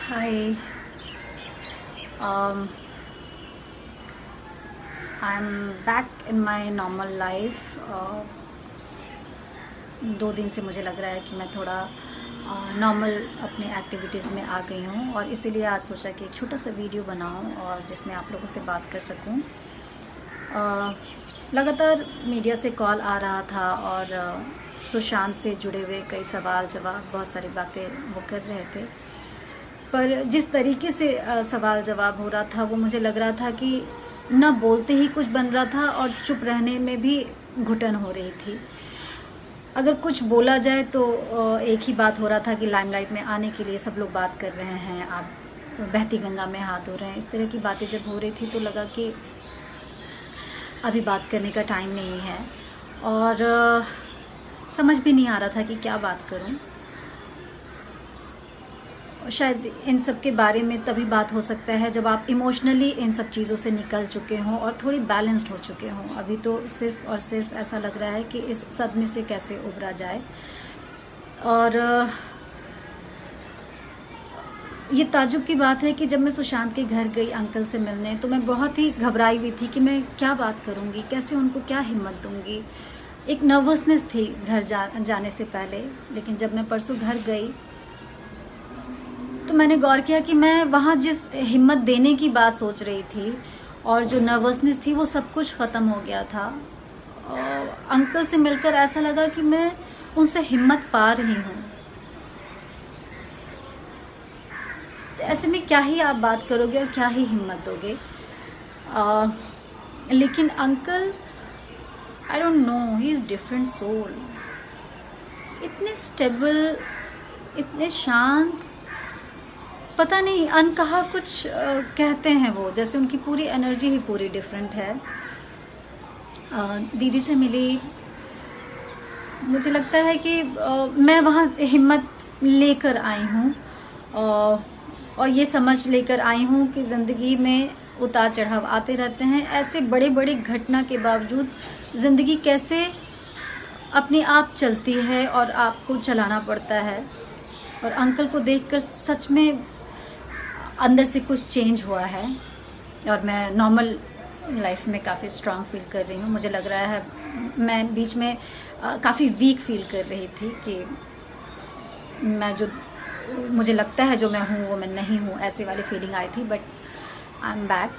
Hi, um, I'm back in my normal life. 2 दिन से मुझे लग रहा है कि मैं थोड़ा नॉर्मल अपने एक्टिविटीज़ में आ गई हूँ और इसीलिए आज सोचा कि एक छोटा सा वीडियो बनाऊँ और जिसमें आप लोगों से बात कर सकूँ। लगातार मीडिया से कॉल आ रहा था और सुशांत से जुड़े हुए कई सवाल जवाब, बहुत सारी बातें वो कर रहे थे। पर जिस तरीके से सवाल जवाब हो रहा था वो मुझे लग रहा था कि न बोलते ही कुछ बन रहा था और चुप रहने में भी घुटन हो रही थी। अगर कुछ बोला जाए तो एक ही बात हो रहा था कि लाइमलाइट में आने के लिए सब लोग बात कर रहे हैं, आप बहती गंगा में हाथ धो रहे हैं। इस तरह की बातें जब हो रही थी तो लगा कि अभी बात करने का टाइम नहीं है और समझ भी नहीं आ रहा था कि क्या बात करूं। शायद इन सब के बारे में तभी बात हो सकता है जब आप इमोशनली इन सब चीज़ों से निकल चुके हों और थोड़ी बैलेंस्ड हो चुके हों। अभी तो सिर्फ और सिर्फ ऐसा लग रहा है कि इस सदमे से कैसे उबरा जाए। और ये ताज्जुब की बात है कि जब मैं सुशांत के घर गई अंकल से मिलने तो मैं बहुत ही घबराई हुई थी कि मैं क्या बात करूँगी, कैसे उनको क्या हिम्मत दूँगी। एक नर्वसनेस थी घर जाने से पहले। लेकिन जब मैं परसों घर गई तो मैंने गौर किया कि मैं वहाँ जिस हिम्मत देने की बात सोच रही थी और जो नर्वसनेस थी वो सब कुछ ख़त्म हो गया था। और अंकल से मिलकर ऐसा लगा कि मैं उनसे हिम्मत पा रही हूँ। तो ऐसे में क्या ही आप बात करोगे और क्या ही हिम्मत दोगे। लेकिन uncle, I don't know, he is different soul. इतने स्टेबल, इतने शांत, पता नहीं अनकहा कुछ कहते हैं वो, जैसे उनकी पूरी एनर्जी ही पूरी डिफरेंट है। दीदी से मिली, मुझे लगता है कि मैं वहाँ हिम्मत लेकर आई हूँ और ये समझ लेकर आई हूँ कि ज़िंदगी में उतार चढ़ाव आते रहते हैं। ऐसे बड़े बड़े घटना के बावजूद ज़िंदगी कैसे अपने आप चलती है और आपको चलाना पड़ता है। और अंकल को देखकर सच में अंदर से कुछ चेंज हुआ है और मैं नॉर्मल लाइफ में काफ़ी स्ट्रांग फील कर रही हूँ। मुझे लग रहा है मैं बीच में काफ़ी वीक फील कर रही थी कि मैं जो मुझे लगता है जो मैं हूँ वो मैं नहीं हूँ, ऐसे वाली फीलिंग आई थी। बट आई एम बैक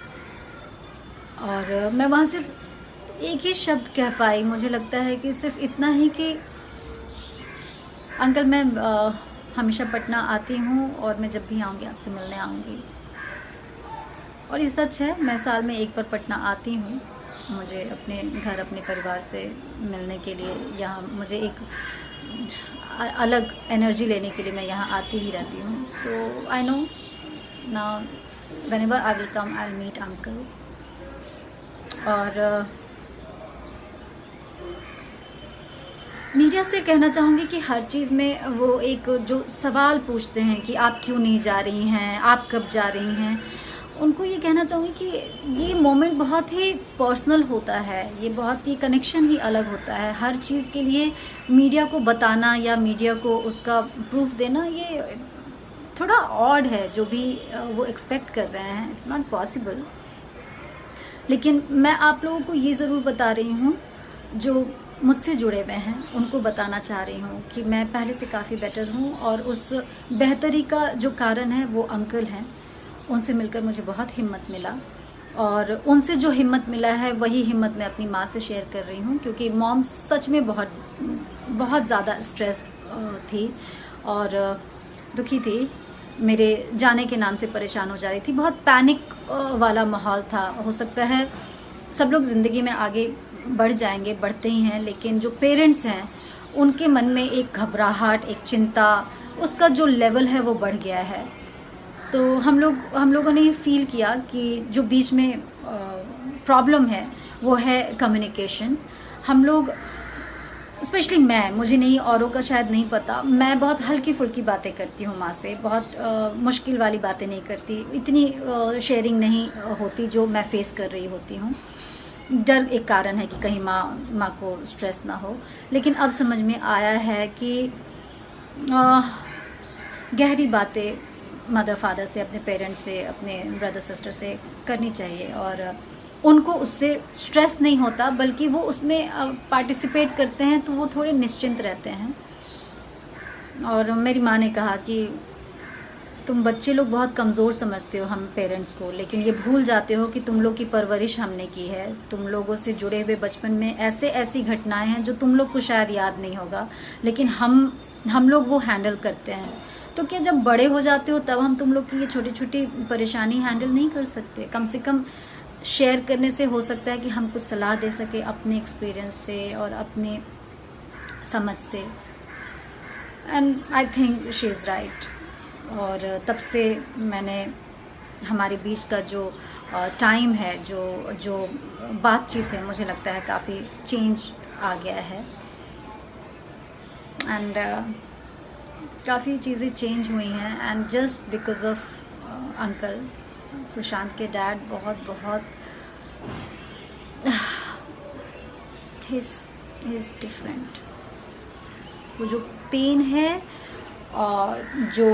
और मैं वहाँ सिर्फ एक ही शब्द कह पाई। मुझे लगता है कि सिर्फ इतना ही कि अंकल, मैं हमेशा पटना आती हूँ और मैं जब भी आऊँगी आपसे मिलने आऊँगी। और ये सच है, मैं साल में एक बार पटना आती हूँ। मुझे अपने घर, अपने परिवार से मिलने के लिए, यहाँ मुझे एक अलग एनर्जी लेने के लिए मैं यहाँ आती ही रहती हूँ। तो I know now whenever I will come I will meet uncle. और मीडिया से कहना चाहूँगी कि हर चीज़ में वो एक जो सवाल पूछते हैं कि आप क्यों नहीं जा रही हैं, आप कब जा रही हैं, उनको ये कहना चाहूँगी कि ये मोमेंट बहुत ही पर्सनल होता है, ये बहुत ही कनेक्शन ही अलग होता है। हर चीज़ के लिए मीडिया को बताना या मीडिया को उसका प्रूफ देना ये थोड़ा ऑड है। जो भी वो एक्सपेक्ट कर रहे हैं, इट्स नॉट पॉसिबल। लेकिन मैं आप लोगों को ये ज़रूर बता रही हूँ, जो मुझसे जुड़े हुए हैं उनको बताना चाह रही हूँ कि मैं पहले से काफ़ी बेटर हूँ और उस बेहतरी का जो कारण है वो अंकल हैं। उनसे मिलकर मुझे बहुत हिम्मत मिला और उनसे जो हिम्मत मिला है वही हिम्मत मैं अपनी माँ से शेयर कर रही हूँ, क्योंकि मॉम सच में बहुत बहुत ज़्यादा स्ट्रेस्ड थी और दुखी थी। मेरे जाने के नाम से परेशान हो जा रही थी। बहुत पैनिक वाला माहौल था। हो सकता है सब लोग ज़िंदगी में आगे बढ़ जाएंगे, बढ़ते ही हैं, लेकिन जो पेरेंट्स हैं उनके मन में एक घबराहट, एक चिंता, उसका जो लेवल है वो बढ़ गया है। तो हम लोगों ने ये फील किया कि जो बीच में प्रॉब्लम है वो है कम्युनिकेशन। हम लोग, स्पेशली मैं, मुझे नहीं, औरों का शायद नहीं पता, मैं बहुत हल्की फुल्की बातें करती हूँ माँ से, बहुत मुश्किल वाली बातें नहीं करती, इतनी शेयरिंग नहीं होती जो मैं फेस कर रही होती हूँ। डर एक कारण है कि कहीं माँ को स्ट्रेस ना हो। लेकिन अब समझ में आया है कि गहरी बातें मदर फादर से, अपने पेरेंट्स से, अपने ब्रदर सिस्टर से करनी चाहिए। और उनको उससे स्ट्रेस नहीं होता, बल्कि वो उसमें पार्टिसिपेट करते हैं तो वो थोड़े निश्चिंत रहते हैं। और मेरी माँ ने कहा कि तुम बच्चे लोग बहुत कमज़ोर समझते हो हम पेरेंट्स को, लेकिन ये भूल जाते हो कि तुम लोग की परवरिश हमने की है। तुम लोगों से जुड़े हुए बचपन में ऐसे ऐसी घटनाएं हैं जो तुम लोग को शायद याद नहीं होगा, लेकिन हम लोग वो हैंडल करते हैं। तो क्या जब बड़े हो जाते हो तब हम तुम लोग की ये छोटी छोटी परेशानी हैंडल नहीं कर सकते? कम से कम शेयर करने से हो सकता है कि हम कुछ सलाह दे सके अपने एक्सपीरियंस से और अपने समझ से। And I think she is right. और तब से मैंने हमारे बीच का जो टाइम है, जो बातचीत है, मुझे लगता है काफ़ी चेंज आ गया है। एंड काफ़ी चीज़ें चेंज हुई हैं। And just because of uncle Sushant के डैड बहुत बहुत इज़ डिफरेंट। वो जो पेन है और जो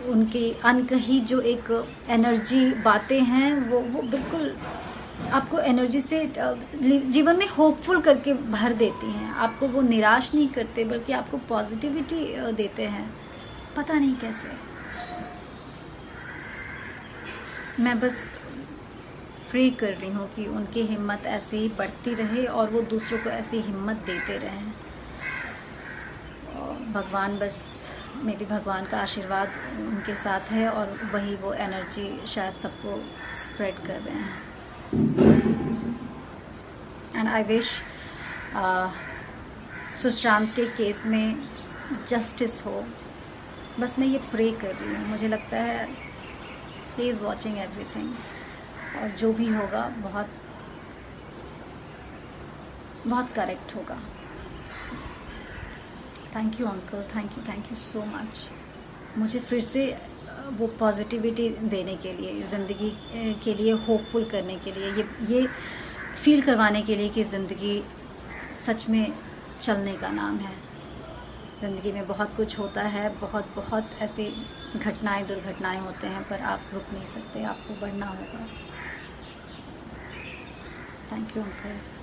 उनकी अनकही जो एक एनर्जी बातें हैं, वो बिल्कुल आपको एनर्जी से जीवन में होपफुल करके भर देती हैं। आपको वो निराश नहीं करते, बल्कि आपको पॉजिटिविटी देते हैं। पता नहीं कैसे। मैं बस प्रे कर रही हूँ कि उनकी हिम्मत ऐसे ही बढ़ती रहे और वो दूसरों को ऐसी हिम्मत देते रहें। भगवान बस मेरी भगवान का आशीर्वाद उनके साथ है और वही वो एनर्जी शायद सबको स्प्रेड कर रहे हैं। एंड आई विश सुशांत के केस में जस्टिस हो। बस मैं ये प्रे कर रही हूँ। मुझे लगता है ही इज़ वॉचिंग एवरीथिंग, और जो भी होगा बहुत बहुत करेक्ट होगा। Thank you uncle, thank you so much. मुझे फिर से वो पॉजिटिविटी देने के लिए, ज़िंदगी के लिए होपफुल करने के लिए, ये फील करवाने के लिए कि ज़िंदगी सच में चलने का नाम है। ज़िंदगी में बहुत कुछ होता है, बहुत बहुत ऐसी घटनाएं, दुर्घटनाएं होते हैं, पर आप रुक नहीं सकते, आपको बढ़ना होगा। Thank you uncle.